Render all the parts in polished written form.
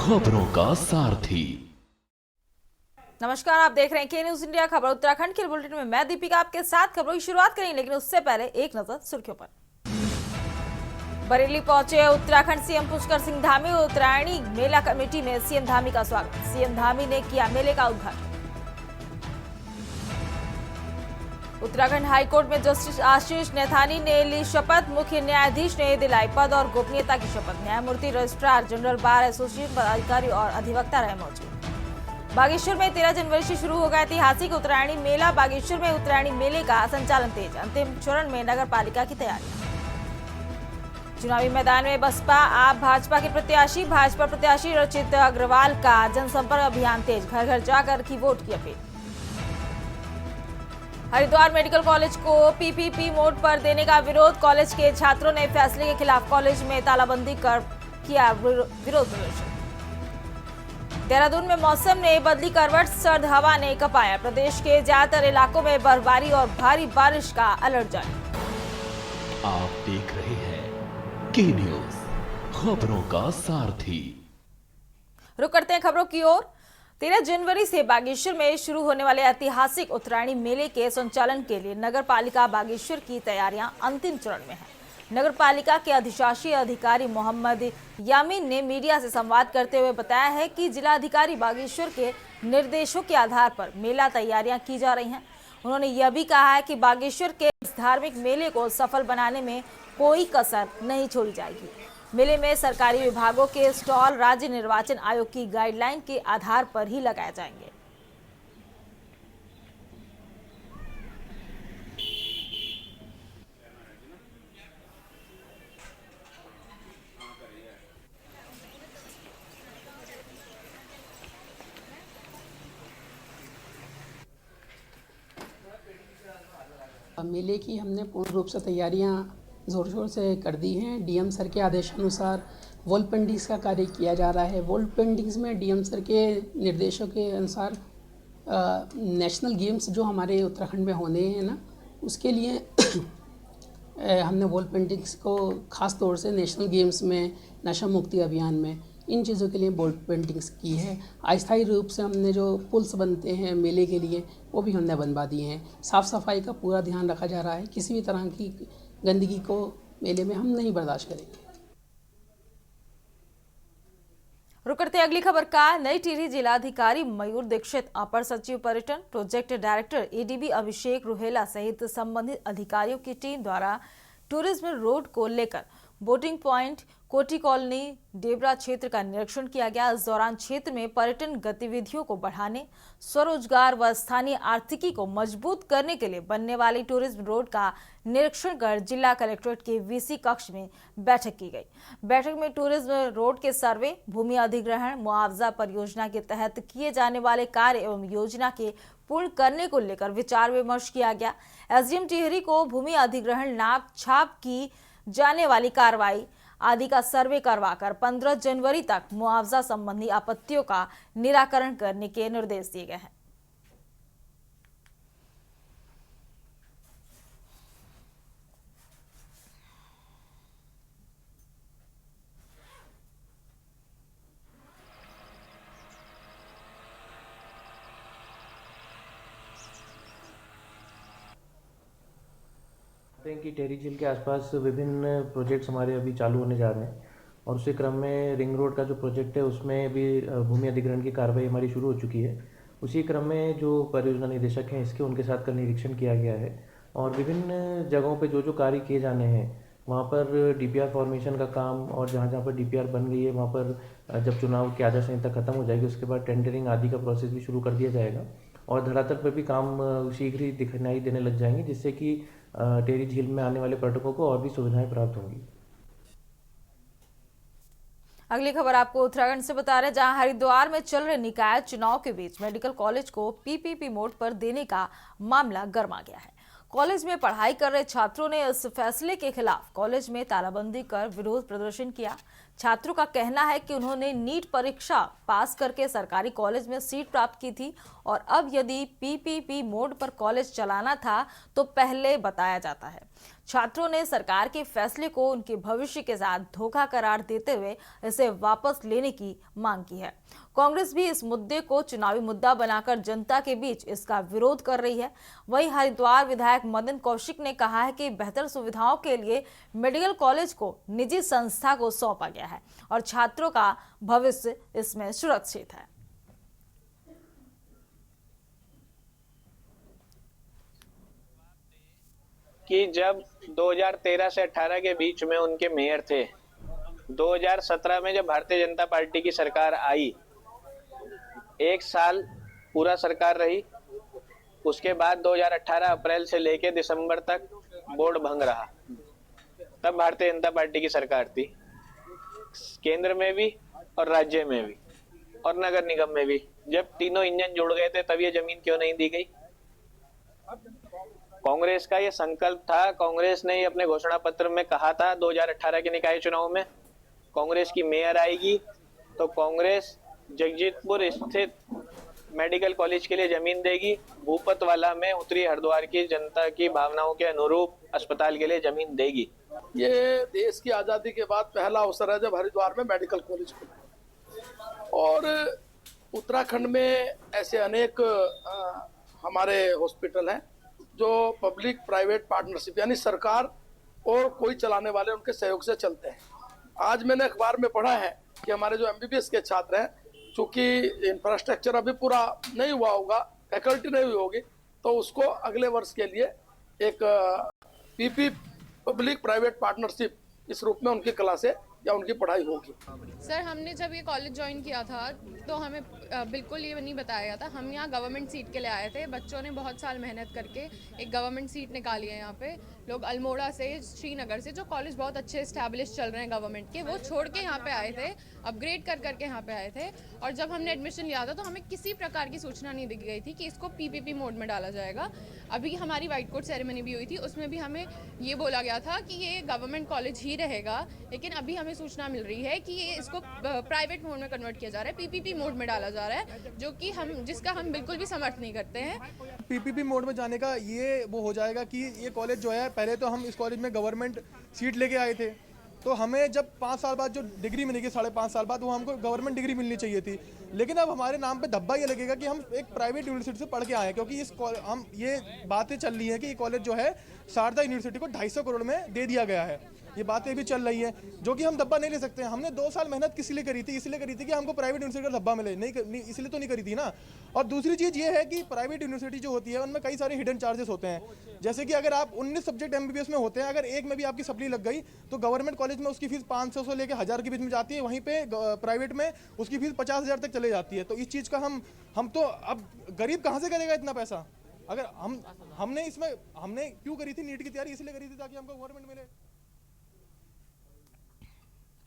खबरों का सारथी। नमस्कार, आप देख रहे हैं के न्यूज इंडिया खबर उत्तराखंड के बुलेटिन में मैं दीपिका आपके साथ खबरों की शुरुआत करेंगे, लेकिन उससे पहले एक नजर सुर्खियों पर। बरेली पहुंचे उत्तराखंड सीएम पुष्कर सिंह धामी। उत्तरायणी मेला कमेटी में सीएम धामी का स्वागत। सीएम धामी ने किया मेले का उद्घाटन। उत्तराखंड हाईकोर्ट में जस्टिस आशीष नैथानी ने ली शपथ। मुख्य न्यायाधीश ने दिलाई पद और गोपनीयता की शपथ। न्यायमूर्ति रजिस्ट्रार जनरल बार एसोसिएशन पदाधिकारी और अधिवक्ता रहे मौजूद। बागेश्वर में 13 जनवरी से शुरू होगा ऐतिहासिक उत्तरायणी मेला। बागेश्वर में उत्तरायणी मेले का संचालन तेज। अंतिम चरण में नगर पालिका की तैयारियां। चुनावी मैदान में बसपा आप भाजपा के प्रत्याशी। भाजपा प्रत्याशी रचित अग्रवाल का जनसंपर्क अभियान तेज। घर घर जाकर की वोट की अपील। हरिद्वार मेडिकल कॉलेज को पीपीपी मोड पर देने का विरोध। कॉलेज के छात्रों ने फैसले के खिलाफ कॉलेज में तालाबंदी कर किया विरोध प्रदर्शन। देहरादून में मौसम ने बदली करवट। सर्द हवा ने कपाया। प्रदेश के ज्यादातर इलाकों में बर्फबारी और भारी बारिश का अलर्ट जारी। आप देख रहे हैं के न्यूज, खबरों का सारथी। रुक करते हैं खबरों की ओर। 13 जनवरी से बागेश्वर में शुरू होने वाले ऐतिहासिक उत्तरायणी मेले के संचालन के लिए नगर पालिका बागेश्वर की तैयारियां अंतिम चरण में है। नगर पालिका के अधिशासी अधिकारी मोहम्मद यामीन ने मीडिया से संवाद करते हुए बताया है कि जिला अधिकारी बागेश्वर के निर्देशों के आधार पर मेला तैयारियां की जा रही हैं। उन्होंने यह भी कहा है कि बागेश्वर के इस धार्मिक मेले को सफल बनाने में कोई कसर नहीं छोड़ी जाएगी। मेले में सरकारी विभागों के स्टॉल राज्य निर्वाचन आयोग की गाइडलाइन के आधार पर ही लगाए जाएंगे। मेले की हमने पूर्ण रूप से तैयारियां ज़ोर शोर से कर दी हैं। डीएम सर के आदेशानुसार वॉल पेंटिंग्स का कार्य किया जा रहा है। वॉल पेंटिंग्स में डीएम सर के निर्देशों के अनुसार नेशनल गेम्स जो हमारे उत्तराखंड में होने हैं ना, उसके लिए हमने वॉल पेंटिंग्स को ख़ास तौर से नेशनल गेम्स में, नशा मुक्ति अभियान में, इन चीज़ों के लिए वॉल पेंटिंग्स की है। अस्थायी रूप से हमने जो पुल्स बनते हैं मेले के लिए, वो भी हमने बनवा दिए हैं। साफ़ सफाई का पूरा ध्यान रखा जा रहा है। किसी भी तरह की गंदगी को मेले में हम नहीं बर्दाश्त करेंगे। रुक करते अगली खबर का। नई टिहरी जिलाधिकारी मयूर दीक्षित, अपर सचिव पर्यटन, प्रोजेक्ट डायरेक्टर एडीबी अभिषेक रुहेला सहित संबंधित अधिकारियों की टीम द्वारा टूरिज्म रोड को लेकर बोटिंग पॉइंट, कोटी कॉलोनी, डेबरा क्षेत्र का निरीक्षण किया गया। इस दौरान क्षेत्र में पर्यटन गतिविधियों को बढ़ाने, स्वरोजगार व स्थानीय आर्थिकी को मजबूत करने के लिए बनने वाली टूरिज्म रोड का निरीक्षण कर जिला कलेक्ट्रेट के वीसी कक्ष में बैठक की गई। बैठक में टूरिज्म रोड के सर्वे, भूमि अधिग्रहण, मुआवजा परियोजना के तहत किए जाने वाले कार्य एवं योजना के पूर्ण करने को लेकर विचार विमर्श किया गया। एसडीएम टिहरी को भूमि अधिग्रहण, नाप छाप की जाने वाली कार्रवाई आदि का सर्वे करवाकर 15 जनवरी तक मुआवजा संबंधी आपत्तियों का निराकरण करने के निर्देश दिए गए हैं। कि टेहरी झील के आसपास विभिन्न प्रोजेक्ट्स हमारे अभी चालू होने जा रहे हैं और उसी क्रम में रिंग रोड का जो प्रोजेक्ट है उसमें भी भूमि अधिग्रहण की कार्रवाई हमारी शुरू हो चुकी है। उसी क्रम में जो परियोजना निदेशक हैं इसके उनके साथ का निरीक्षण किया गया है और विभिन्न जगहों पे जो जो कार्य किए जाने हैं वहाँ पर डीपीआर फॉर्मेशन का काम और जहाँ जहाँ पर डीपीआर बन गई है वहाँ पर जब चुनाव की आचार संहिता खत्म हो जाएगी उसके बाद टेंडरिंग आदि का प्रोसेस भी शुरू कर दिया जाएगा और धरातल पर भी काम शीघ्र ही दिखाई देने लग जाएंगे, जिससे कि टेहरी झील में आने वाले पर्यटकों को और भी सुविधाएं प्राप्त होंगी। अगली खबर आपको उत्तराखंड से बता रहे हैं, जहां हरिद्वार में चल रहे निकाय चुनाव के बीच मेडिकल कॉलेज को पीपीपी मोड पर देने का मामला गर्मा गया है। कॉलेज में पढ़ाई कर रहे छात्रों ने इस फैसले के खिलाफ कॉलेज में तालाबंदी कर विरोध प्रदर्शन किया। छात्रों का कहना है कि उन्होंने नीट परीक्षा पास करके सरकारी कॉलेज में सीट प्राप्त की थी और अब यदि पीपीपी मोड पर कॉलेज चलाना था तो पहले बताया जाता है। छात्रों ने सरकार के फैसले को उनके भविष्य के साथ धोखा करार देते हुए इसे वापस लेने की मांग की है। कांग्रेस भी इस मुद्दे को चुनावी मुद्दा बनाकर जनता के बीच इसका विरोध कर रही है। वहीं हरिद्वार विधायक मदन कौशिक ने कहा है कि बेहतर सुविधाओं के लिए मेडिकल कॉलेज को निजी संस्था को सौंपा गया है और छात्रों का भविष्य इसमें सुरक्षित है। कि जब 2013 से 18 के बीच में उनके मेयर थे, 2017 में जब भारतीय जनता पार्टी की सरकार आई, 1 साल पूरा सरकार रही, उसके बाद 2018 अप्रैल से लेके दिसंबर तक बोर्ड भंग रहा। तब भारतीय जनता पार्टी की सरकार थी, केंद्र में भी और राज्य में भी और नगर निगम में भी। जब तीनों इंजन जुड़ गए थे तब ये जमीन क्यों नहीं दी गई? कांग्रेस का ये संकल्प था, कांग्रेस ने ये अपने घोषणा पत्र में कहा था 2018 के निकाय चुनाव में कांग्रेस की मेयर आएगी तो कांग्रेस जगजीतपुर स्थित मेडिकल कॉलेज के लिए जमीन देगी, भूपतवाला में उत्तरी हरिद्वार की जनता की भावनाओं के अनुरूप अस्पताल के लिए जमीन देगी। ये देश की आज़ादी के बाद पहला अवसर है जब हरिद्वार में मेडिकल कॉलेज खुला और उत्तराखंड में ऐसे अनेक हमारे हॉस्पिटल हैं जो पब्लिक प्राइवेट पार्टनरशिप यानी सरकार और कोई चलाने वाले उनके सहयोग से चलते हैं। आज मैंने अखबार में पढ़ा है कि हमारे जो MBBS के छात्र हैं, चूंकि इंफ्रास्ट्रक्चर अभी पूरा नहीं हुआ होगा, फैकल्टी नहीं हुई होगी, तो उसको अगले वर्ष के लिए एक PP पब्लिक प्राइवेट पार्टनरशिप इस रूप में उनकी क्लासें या उनकी पढ़ाई होगी। सर, हमने जब ये कॉलेज ज्वाइन किया था तो हमें बिल्कुल ये नहीं बताया गया था। हम यहाँ गवर्नमेंट सीट के लिए आए थे। बच्चों ने बहुत साल मेहनत करके एक गवर्नमेंट सीट निकाली है। यहाँ पे लोग अल्मोड़ा से, श्रीनगर से, जो कॉलेज बहुत अच्छे इस्टेब्लिश चल रहे हैं गवर्नमेंट के, वो छोड़ के यहाँ पे आए थे, अपग्रेड कर करके यहाँ पे आए थे। और जब हमने एडमिशन लिया था तो हमें किसी प्रकार की सूचना नहीं दी गई थी कि इसको PPP मोड में डाला जाएगा। अभी हमारी व्हाइट कोट सेरेमनी भी हुई थी, उसमें भी हमें ये बोला गया था कि ये गवर्नमेंट कॉलेज ही रहेगा, लेकिन अभी हमें सूचना मिल रही है कि ये इसको प्राइवेट मोड में कन्वर्ट किया जा रहा है, PPP मोड में डाला जा रहा है, जो कि जिसका हम बिल्कुल भी समर्थन नहीं करते हैं। PPP मोड में जाने का ये वो हो जाएगा कि ये कॉलेज जो है, पहले तो हम इस कॉलेज में गवर्नमेंट सीट लेके आए थे, तो हमें जब 5 साल बाद जो डिग्री मिलेगी, 5.5 साल बाद, वो हमको गवर्नमेंट डिग्री मिलनी चाहिए थी। लेकिन अब हमारे नाम पे धब्बा ये लगेगा कि हम एक प्राइवेट यूनिवर्सिटी से पढ़ के आए हैं, क्योंकि हम ये बातें चल रही है कि ये कॉलेज जो है शारदा यूनिवर्सिटी को 250 करोड़ में दे दिया गया है। ये बातें भी चल रही हैं, जो कि हम धब्बा नहीं ले सकते हैं। हमने 2 साल मेहनत किस लिए करी थी? इसलिए करी थी कि हमको प्राइवेट यूनिवर्सिटी का धब्बा मिले, नहीं इसलिए तो नहीं करी थी ना। और दूसरी चीज़ ये है कि प्राइवेट यूनिवर्सिटी जो होती है उनमें कई सारे हिडन चार्जेस होते हैं। जैसे कि अगर आप 19 सब्जेक्ट MBBS में होते हैं, अगर एक में भी आपकी सप्ली लग गई तो गवर्नमेंट कॉलेज में उसकी फीस 500 से लेकर 1000 के बीच में जाती है, वहीं पे प्राइवेट में उसकी फीस 50,000 तक चले जाती है। तो इस चीज़ का हम तो अब गरीब कहाँ से करेगा इतना पैसा? अगर हमने क्यों करी थी नीट की तैयारी? इसलिए करी थी ताकि हमको गवर्नमेंट मिले।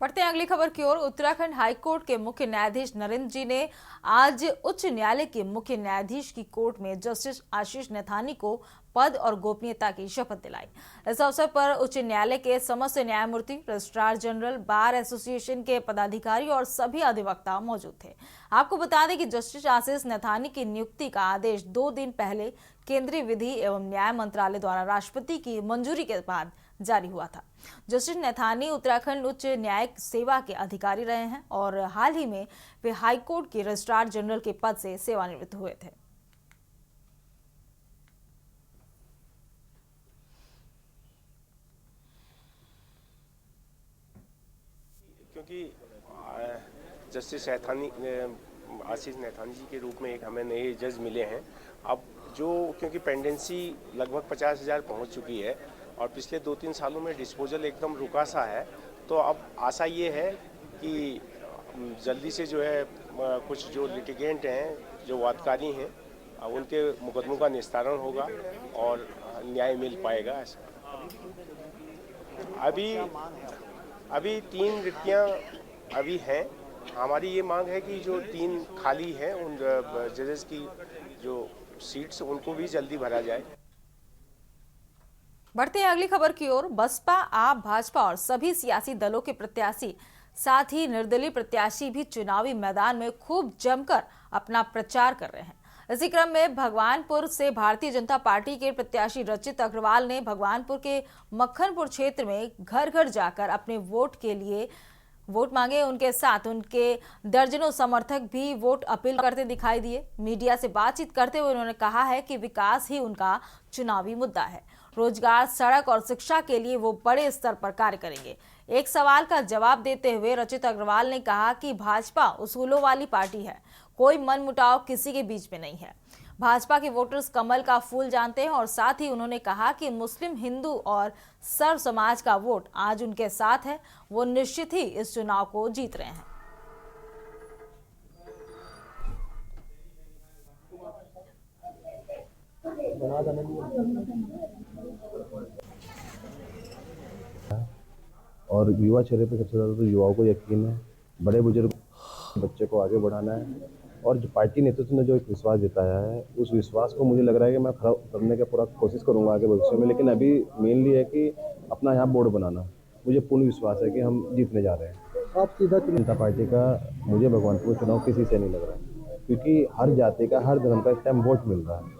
बढ़ते हैं अगली खबर की ओर। उत्तराखंड हाईकोर्ट के मुख्य न्यायाधीश नरेंद्र जी ने आज उच्च न्यायालय के मुख्य न्यायाधीश की कोर्ट में जस्टिस आशीष नैथानी को पद और गोपनीयता की शपथ दिलाई। इस अवसर पर उच्च न्यायालय के समस्त न्यायमूर्ति, रजिस्ट्रार जनरल, बार एसोसिएशन के पदाधिकारी और सभी अधिवक्ता मौजूद थे। आपको बता दें कि जस्टिस आशीष नैथानी की नियुक्ति का आदेश 2 दिन पहले केंद्रीय विधि एवं न्याय मंत्रालय द्वारा राष्ट्रपति की मंजूरी के बाद जारी हुआ था। जस्टिस नैथानी उत्तराखंड उच्च न्यायिक सेवा के अधिकारी रहे हैं और हाल ही में वे हाईकोर्ट के रजिस्ट्रार जनरल के पद से सेवानिवृत्त हुए थे। क्योंकि जस्टिस आशीष नैथानी जी के रूप में एक हमें नए जज मिले हैं, अब जो क्योंकि पेंडेंसी लगभग 50,000 पहुंच चुकी है और पिछले 2-3 सालों में डिस्पोजल एकदम रुका सा है, तो अब आशा ये है कि जल्दी से जो है कुछ जो लिटिगेंट हैं, जो वादकारी हैं, उनके मुकदमों का निस्तारण होगा और न्याय मिल पाएगा। ऐसा अभी 3 रिक्तियाँ अभी हैं। हमारी ये मांग है कि जो 3 खाली हैं उन जजेस की जो सीट्स, उनको भी जल्दी भरा जाए। बढ़ते हैं अगली खबर की ओर। बसपा, आप, भाजपा और सभी सियासी दलों के प्रत्याशी, साथ ही निर्दलीय प्रत्याशी भी चुनावी मैदान में खूब जमकर अपना प्रचार कर रहे हैं। इसी क्रम में भगवानपुर से भारतीय जनता पार्टी के प्रत्याशी रचित अग्रवाल ने भगवानपुर के मक्खनपुर क्षेत्र में घर घर जाकर अपने वोट के लिए वोट मांगे। उनके साथ उनके दर्जनों समर्थक भी वोट अपील करते दिखाई दिए। मीडिया से बातचीत करते हुए उन्होंने कहा है कि विकास ही उनका चुनावी मुद्दा है। रोजगार, सड़क और शिक्षा के लिए वो बड़े स्तर पर कार्य करेंगे। एक सवाल का जवाब देते हुए रचित अग्रवाल ने कहा कि भाजपा उसूलों वाली पार्टी है, कोई मनमुटाव किसी के बीच में नहीं है। भाजपा के वोटर्स कमल का फूल जानते हैं और साथ ही उन्होंने कहा कि मुस्लिम, हिंदू और सर्व समाज का वोट आज उनके साथ है। वो निश्चित ही इस चुनाव को जीत रहे हैं। और युवा चेहरे पे सबसे ज़्यादा तो युवाओं को यकीन है, बड़े बुजुर्ग बच्चे को आगे बढ़ाना है। और जो पार्टी नेतृत्व ने जो एक विश्वास जताया है, उस विश्वास को मुझे लग रहा है कि मैं खरा करने का पूरा कोशिश करूंगा आगे भविष्य में। लेकिन अभी मेनली है कि अपना यहाँ बोर्ड बनाना। मुझे पूर्ण विश्वास है कि हम जीतने जा रहे हैं। आप सीधा जनता पार्टी का मुझे भगवानपुर चुनाव किसी से नहीं लग रहा है, क्योंकि हर जाति का, हर धर्म का इस टाइम वोट मिल रहा है।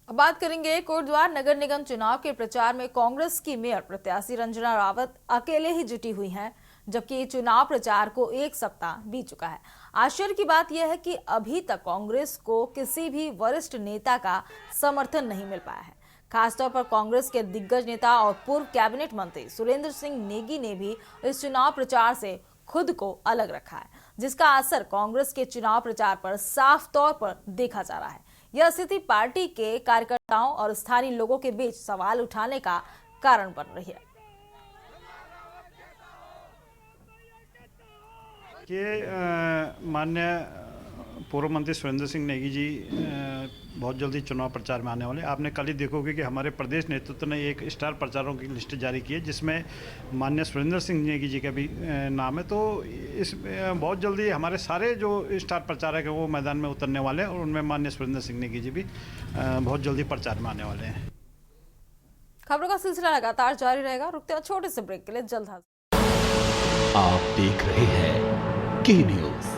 अब बात करेंगे कोटद्वार नगर निगम चुनाव के प्रचार में कांग्रेस की मेयर प्रत्याशी रंजना रावत अकेले ही जुटी हुई हैं, जबकि चुनाव प्रचार को एक सप्ताह बीत चुका है। आश्चर्य की बात यह है कि अभी तक कांग्रेस को किसी भी वरिष्ठ नेता का समर्थन नहीं मिल पाया है। खासतौर पर कांग्रेस के दिग्गज नेता और पूर्व कैबिनेट मंत्री सुरेंद्र सिंह नेगी ने भी इस चुनाव प्रचार से खुद को अलग रखा है, जिसका असर कांग्रेस के चुनाव प्रचार पर साफ तौर पर देखा जा रहा है। यह स्थिति पार्टी के कार्यकर्ताओं और स्थानीय लोगों के बीच सवाल उठाने का कारण बन रही है। कि माननीय पूर्व मंत्री सुरेंद्र सिंह नेगी जी बहुत जल्दी चुनाव प्रचार में आने वाले। आपने कल ही देखोगे कि हमारे प्रदेश नेतृत्व ने एक स्टार प्रचारकों की लिस्ट जारी की है, जिसमें माननीय सुरेंद्र सिंह नेगी जी का भी नाम है। तो इस बहुत जल्दी हमारे सारे जो स्टार प्रचारक हैं वो मैदान में उतरने वाले हैं और उनमें माननीय सुरेंद्र सिंह नेगी जी भी बहुत जल्दी प्रचार में आने वाले हैं। खबरों का सिलसिला लगातार जारी रहेगा। रुकते हैं छोटे से ब्रेक के लिए, जल्द हाजिर। आप देख रहे हैं के न्यूज़,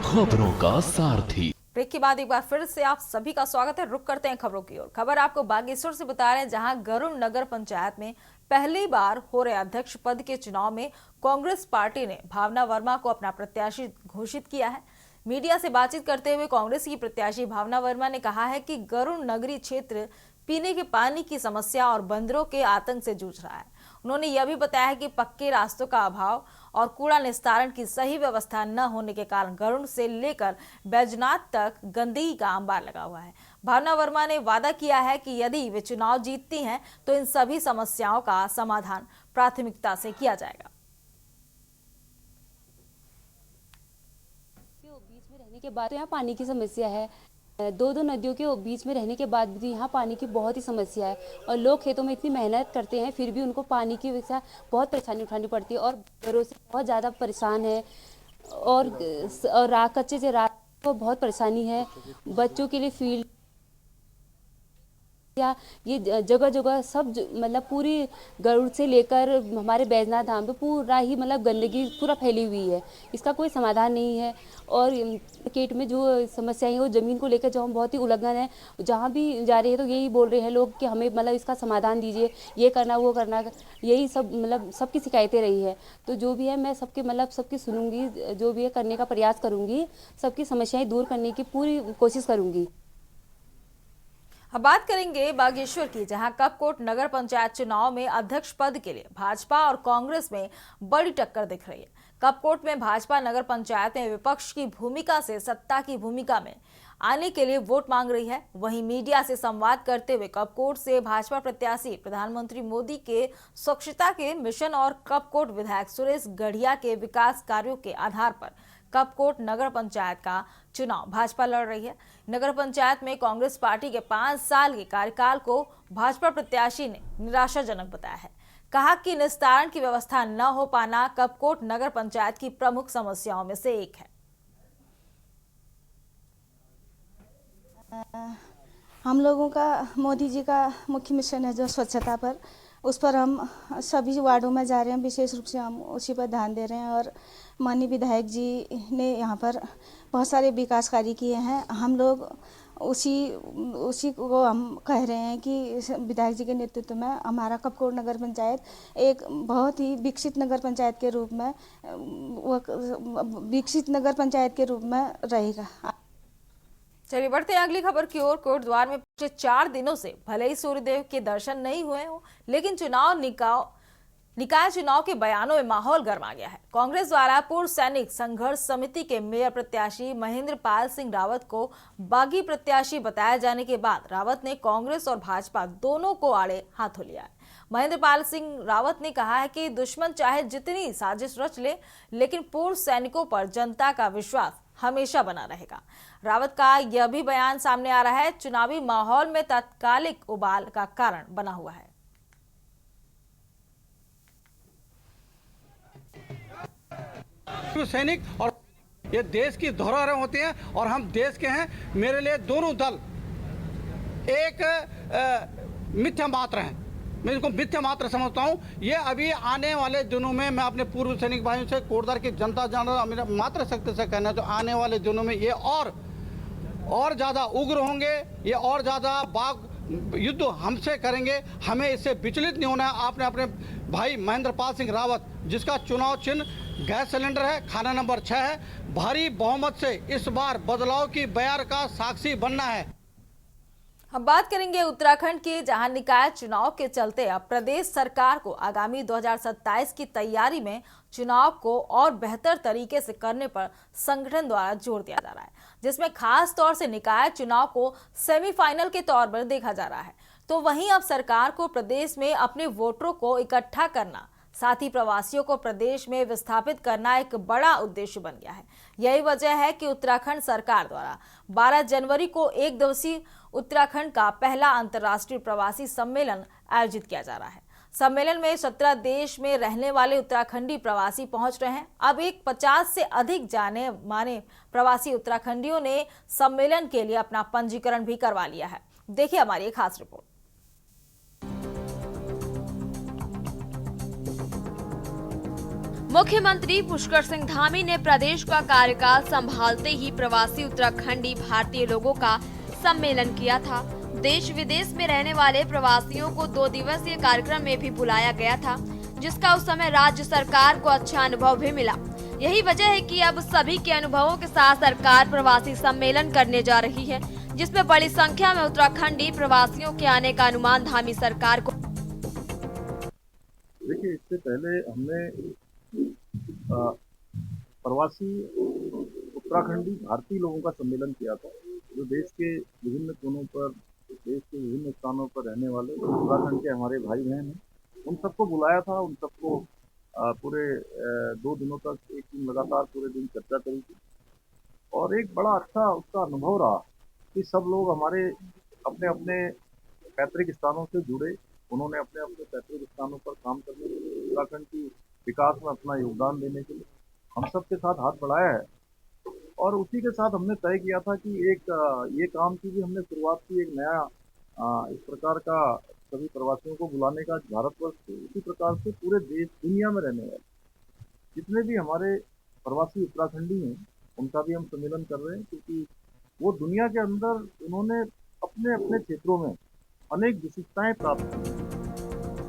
खबरों का सारथी। ब्रेक के बाद एक बार फिर से आप सभी का स्वागत है। रुक करते हैं खबरों की ओर। खबर आपको बागेश्वर से बता रहे हैं, जहां गरुड़ नगर पंचायत में पहली बार हो रहे अध्यक्ष पद के चुनाव में कांग्रेस पार्टी ने भावना वर्मा को अपना प्रत्याशी घोषित किया है। मीडिया से बातचीत करते हुए कांग्रेस की प्रत्याशी भावना वर्मा ने कहा है कि गरुड़ नगरी क्षेत्र पीने के पानी की समस्या और बंदरों के आतंक से जूझ रहा है। उन्होंने यह भी बताया कि पक्के रास्तों का अभाव और कूड़ा निस्तारण की सही व्यवस्था न होने के कारण गरुड़ से लेकर बैजनाथ तक गंदगी का अंबार लगा हुआ है। भावना वर्मा ने वादा किया है कि यदि वे चुनाव जीतती हैं तो इन सभी समस्याओं का समाधान प्राथमिकता से किया जाएगा। बीच में रहने के बाद तो यहाँ पानी की समस्या है। दो नदियों के बीच में रहने के बाद भी यहाँ पानी की बहुत ही समस्या है और लोग खेतों में इतनी मेहनत करते हैं, फिर भी उनको पानी की वजह से बहुत परेशानी उठानी पड़ती है और घरों से बहुत ज़्यादा परेशान है और कच्चे से रात को बहुत परेशानी है। बच्चों के लिए फील्ड या ये जगह जगह सब मतलब पूरी गरुड़ से लेकर हमारे बैजनाथ धाम पे पूरा ही मतलब गंदगी पूरा फैली हुई है। इसका कोई समाधान नहीं है और मार्केट में जो समस्याएं हैं वो ज़मीन को लेकर जो हम बहुत ही उल्लंघन है, जहाँ भी जा रहे हैं तो यही बोल रहे हैं लोग कि हमें मतलब इसका समाधान दीजिए, ये करना वो करना, यही सब मतलब सबकी शिकायतें रही है। तो जो भी है मैं सबके मतलब सबकी सुनूंगी, जो भी है करने का प्रयास करूँगी, सबकी समस्याएँ दूर करने की पूरी कोशिश करूँगी। अब बात करेंगे बागेश्वर की, जहां कपकोट नगर पंचायत चुनाव में अध्यक्ष पद के लिए भाजपा और कांग्रेस में बड़ी टक्कर दिख रही है। कपकोट में भाजपा नगर पंचायत में विपक्ष की भूमिका से सत्ता की भूमिका में आने के लिए वोट मांग रही है। वहीं मीडिया से संवाद करते हुए कपकोट से भाजपा प्रत्याशी प्रधानमंत्री मोदी के स्वच्छता के मिशन और कपकोट विधायक सुरेश गढ़िया के विकास कार्यों के आधार पर कपकोट नगर पंचायत का चुनाव भाजपा लड़ रही है। नगर पंचायत में कांग्रेस पार्टी के 5 साल के कार्यकाल को भाजपा प्रत्याशी ने निराशाजनक बताया है। कहा कि निस्तारण की व्यवस्था न हो पाना कपकोट नगर पंचायत की प्रमुख समस्याओं में से एक है। हम लोगों का मोदी जी का मुख्य मिशन है जो स्वच्छता पर, उस पर हम सभी वार्डों में जा रहे हैं, विशेष रूप से हम उसी पर ध्यान दे रहे हैं। और माननीय विधायक जी ने यहाँ पर बहुत सारे विकास कार्य किए हैं। हम लोग उसी को हम कह रहे हैं कि विधायक जी के नेतृत्व में हमारा कपकोट नगर पंचायत एक बहुत ही विकसित नगर पंचायत के रूप में रहेगा। चलिए बढ़ते हैं अगली खबर की ओर। कोटद्वार में पिछले 4 दिनों से भले ही सूर्यदेव के दर्शन नहीं हुए हो, लेकिन निकाय चुनाव के बयानों में माहौल गर्मा गया है। कांग्रेस द्वारा पूर्व सैनिक संघर्ष समिति के मेयर प्रत्याशी महेंद्र पाल सिंह रावत को बागी प्रत्याशी बताए जाने के बाद रावत ने कांग्रेस और भाजपा दोनों को आड़े हाथों लिया है। महेंद्र पाल सिंह रावत ने कहा है कि दुश्मन चाहे जितनी साजिश रच ले, लेकिन पूर्व सैनिकों पर जनता का विश्वास हमेशा बना रहेगा। रावत का यह भी बयान सामने आ रहा है, चुनावी माहौल में तात्कालिक उबाल का कारण बना हुआ है। सैनिक और ये देश की धरोहरें होती हैं और हम देश के हैं। मेरे लिए दोनों दल एक मिथ्या मात्र हैं। मैं इसको मिथ्या मात्र समझता हूँ। ये अभी आने वाले दिनों में मैं अपने पूर्व सैनिक भाइयों से, कोटद्वार की जनता जान रहा, मेरा मात्र शक्ति से कहना, तो आने वाले दिनों में ये और ज़्यादा उग्र होंगे, ये और ज़्यादा बाग युद्ध हमसे करेंगे। हमें इससे विचलित नहीं होना है। आपने अपने भाई महेंद्र पाल सिंह रावत, जिसका चुनाव चिन्ह गैस सिलेंडर है, खाना नंबर 6 है, भारी बहुमत से इस बार बदलाव की बयार का साक्षी बनना है। हम बात करेंगे उत्तराखंड की, जहां निकाय चुनाव के चलते अब प्रदेश सरकार को आगामी 2027 की तैयारी में चुनाव को और बेहतर तरीके से करने पर संगठन द्वारा जोर दिया जा रहा है, जिसमें खास तौर से निकाय चुनाव को सेमीफाइनल के तौर पर देखा जा रहा है। तो वहीं अब सरकार को प्रदेश में अपने वोटरों को इकट्ठा करना, साथ ही प्रवासियों को प्रदेश में विस्थापित करना एक बड़ा उद्देश्य बन गया है। यही वजह है कि उत्तराखंड सरकार द्वारा 12 जनवरी को एक दिवसीय उत्तराखंड का पहला अंतर्राष्ट्रीय प्रवासी सम्मेलन आयोजित किया जा रहा है। सम्मेलन में 17 देश में रहने वाले उत्तराखंडी प्रवासी पहुंच रहे हैं। अब एक 50 से अधिक जाने माने प्रवासी उत्तराखंडियों ने सम्मेलन के लिए अपना पंजीकरण भी करवा लिया है। देखिए हमारी एक खास रिपोर्ट। मुख्यमंत्री पुष्कर सिंह धामी ने प्रदेश का कार्यकाल संभालते ही प्रवासी उत्तराखंडी भारतीय लोगों का सम्मेलन किया था। देश विदेश में रहने वाले प्रवासियों को 2 दिवसीय कार्यक्रम में भी बुलाया गया था, जिसका उस समय राज्य सरकार को अच्छा अनुभव भी मिला। यही वजह है कि अब सभी के अनुभवों के साथ सरकार प्रवासी सम्मेलन करने जा रही है, जिसमें बड़ी संख्या में उत्तराखंडी प्रवासियों के आने का अनुमान धामी सरकार को। देखिए, इससे पहले हमने प्रवासी उत्तराखंडी भारतीय लोगों का सम्मेलन किया था, जो देश के विभिन्न कोनों पर, देश के विभिन्न स्थानों पर रहने वाले उत्तराखंड के हमारे भाई बहन हैं, उन सबको बुलाया था। उन सबको पूरे 2 दिनों तक एक दिन लगातार पूरे दिन चर्चा करी थी और एक बड़ा अच्छा उसका अनुभव रहा कि सब लोग हमारे अपने अपने पैतृक स्थानों से जुड़े। उन्होंने अपने अपने पैतृक स्थानों पर काम करने के लिए, उत्तराखंड की विकास में अपना योगदान देने के लिए हम सबके साथ हाथ बढ़ाया है। और उसी के साथ हमने तय किया था कि ये काम की भी हमने शुरुआत की, एक नया इस प्रकार का सभी प्रवासियों को बुलाने का भारतवर्ष से, इसी प्रकार से पूरे देश दुनिया में रहने वाले जितने भी हमारे प्रवासी उत्तराखंडी हैं, उनका भी हम सम्मेलन कर रहे हैं, क्योंकि वो दुनिया के अंदर उन्होंने अपने अपने क्षेत्रों में अनेक विशिष्टताएं प्राप्त की।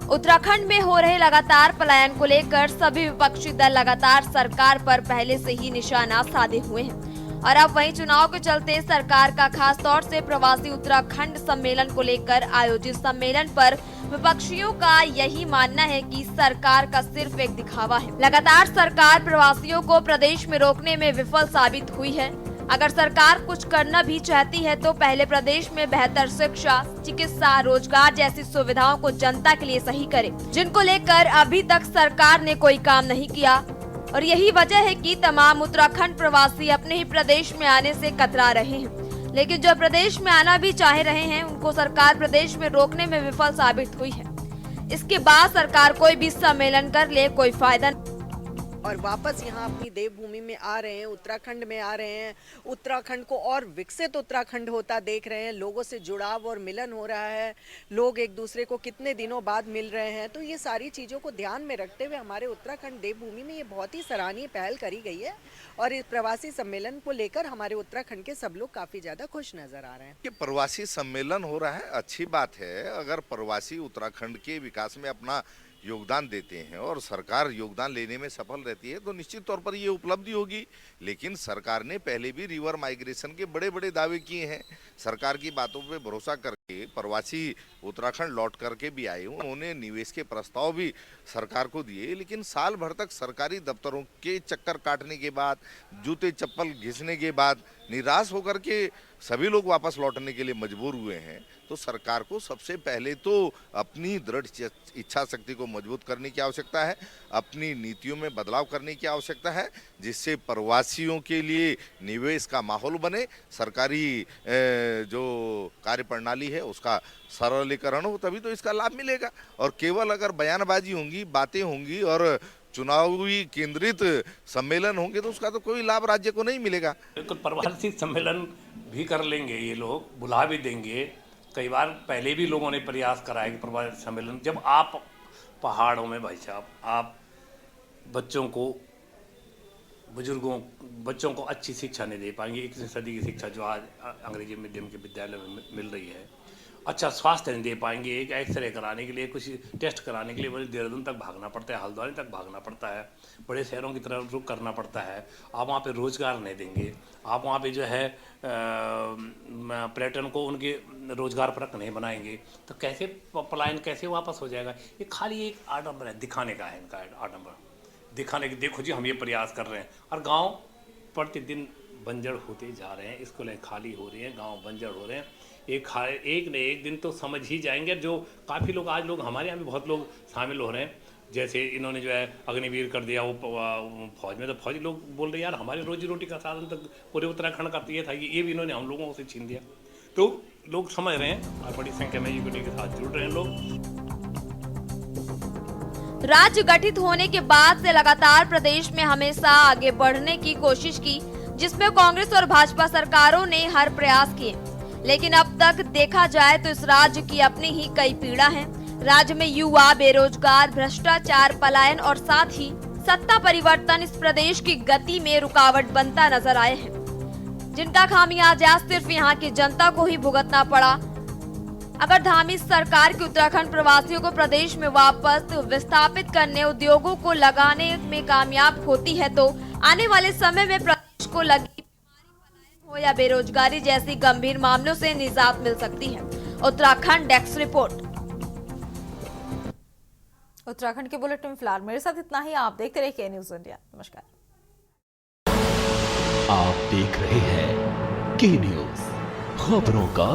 उत्तराखंड में हो रहे लगातार पलायन को लेकर सभी विपक्षी दल लगातार सरकार पर पहले से ही निशाना साधे हुए हैं और अब वहीं चुनाव के चलते सरकार का खास तौर से प्रवासी उत्तराखंड सम्मेलन को लेकर आयोजित सम्मेलन पर विपक्षियों का यही मानना है कि सरकार का सिर्फ एक दिखावा है। लगातार सरकार प्रवासियों को प्रदेश में रोकने में विफल साबित हुई है। अगर सरकार कुछ करना भी चाहती है तो पहले प्रदेश में बेहतर शिक्षा, चिकित्सा, रोजगार जैसी सुविधाओं को जनता के लिए सही करे, जिनको लेकर अभी तक सरकार ने कोई काम नहीं किया। और यही वजह है कि तमाम उत्तराखंड प्रवासी अपने ही प्रदेश में आने से कतरा रहे हैं, लेकिन जो प्रदेश में आना भी चाह रहे हैं उनको सरकार प्रदेश में रोकने में विफल साबित हुई है। इसके बाद सरकार कोई भी सम्मेलन कर ले कोई फायदा नहीं। और वापस यहाँ अपनी देवभूमि में आ रहे हैं, उत्तराखंड में आ रहे हैं, उत्तराखंड को और विकसित उत्तराखंड होता देख रहे हैं, लोगों से जुड़ाव और मिलन हो रहा है, लोग एक दूसरे को कितने दिनों बाद मिल रहे हैं। तो ये सारी चीज़ों को ध्यान में रखते हुए हमारे उत्तराखंड देवभूमि में ये बहुत ही सराहनीय पहल करी गई है और इस प्रवासी सम्मेलन को लेकर हमारे उत्तराखंड के सब लोग काफ़ी ज़्यादा खुश नज़र आ रहे हैं। कि प्रवासी सम्मेलन हो रहा है, अच्छी बात है। अगर प्रवासी उत्तराखंड के विकास में अपना योगदान देते हैं और सरकार योगदान लेने में सफल रहती है तो निश्चित तौर पर ये उपलब्धि होगी। लेकिन सरकार ने पहले भी रिवर माइग्रेशन के बड़े बड़े दावे किए हैं। सरकार की बातों पे भरोसा करके प्रवासी उत्तराखंड लौट करके भी आए, उन्होंने निवेश के प्रस्ताव भी सरकार को दिए। लेकिन साल भर तक सरकारी दफ्तरों के चक्कर काटने के बाद, जूते चप्पल घिसने के बाद निराश होकर के सभी लोग वापस लौटने के लिए मजबूर हुए हैं। तो सरकार को सबसे पहले तो अपनी दृढ़ इच्छा शक्ति को मजबूत करने की आवश्यकता है, अपनी नीतियों में बदलाव करने की आवश्यकता है, जिससे प्रवासियों के लिए निवेश का माहौल बने, सरकारी जो कार्य प्रणाली है उसका सरलीकरण हो, तभी तो इसका लाभ मिलेगा। और केवल अगर बयानबाजी होंगी, बातें होंगी और चुनावी केंद्रित सम्मेलन होंगे तो उसका तो कोई लाभ राज्य को नहीं मिलेगा। बिल्कुल, प्रवासी सम्मेलन भी कर लेंगे, ये लोग बुला भी देंगे। कई बार पहले भी लोगों ने प्रयास करा है कि प्रवासी सम्मेलन, जब आप पहाड़ों में भाई साहब आप बच्चों को, बुजुर्गों बच्चों को अच्छी शिक्षा नहीं दे पाएंगे। 21वीं सदी की शिक्षा जो आज अंग्रेजी मीडियम के विद्यालय में मिल रही है, अच्छा स्वास्थ्य नहीं दे पाएंगे। एक एक्सरे कराने के लिए, कुछ टेस्ट कराने के लिए बड़े देहरादून तक भागना पड़ता है, हल्द्वानी तक भागना पड़ता है, बड़े शहरों की तरफ रुख करना पड़ता है। आप वहाँ पे रोज़गार नहीं देंगे, आप वहाँ पे जो है पर्यटन को उनके रोज़गार परक नहीं बनाएंगे, तो कैसे पलायन कैसे वापस हो जाएगा। ये खाली एक आडंबर है, दिखाने का है इनका आडंबर, दिखाने की देखो जी हम ये प्रयास कर रहे हैं। और गाँव प्रतिदिन बंजर होते जा रहे हैं, स्कूलें खाली हो रही हैं, गाँव बंजर हो रहे हैं। एक न एक दिन तो समझ ही जाएंगे। जो काफ़ी लोग आज लोग हमारे यहाँ भी बहुत लोग शामिल हो रहे हैं, जैसे इन्होंने जो है अग्निवीर कर दिया वो फौज में, तो फौजी लोग बोल रहे यार हमारी रोजी रोटी का साधन तक पूरे उत्तराखंड का ये था, ये भी इन्होंने हम लोगों से छीन दिया। तो लोग समझ रहे हैं और बड़ी संख्या में यूनिटी के साथ जुड़ रहे हैं लोग। राज्य गठित होने के बाद से लगातार प्रदेश में हमेशा आगे बढ़ने की कोशिश की, जिसमें कांग्रेस और भाजपा सरकारों ने हर प्रयास किए, लेकिन अब तक देखा जाए तो इस राज्य की अपनी ही कई पीड़ा है। राज्य में युवा, बेरोजगार, भ्रष्टाचार, पलायन और साथ ही सत्ता परिवर्तन इस प्रदेश की गति में रुकावट बनता नजर आए हैं, जिनका खामियाजा सिर्फ यहाँ की जनता को ही भुगतना पड़ा। अगर धामी सरकार की उत्तराखंड प्रवासियों को प्रदेश में वापस विस्थापित करने, उद्योगों को लगाने में कामयाब होती है तो आने वाले समय में प्रदेश को लगी हो या बेरोजगारी जैसी गंभीर मामलों से निजात मिल सकती है। Uttarakhand desk report. उत्तराखंड के बुलेटिन में फिलहाल मेरे साथ इतना ही। आप देखते रहिए न्यूज़ इंडिया। नमस्कार। आप देख रहे हैं के न्यूज़, खबरों का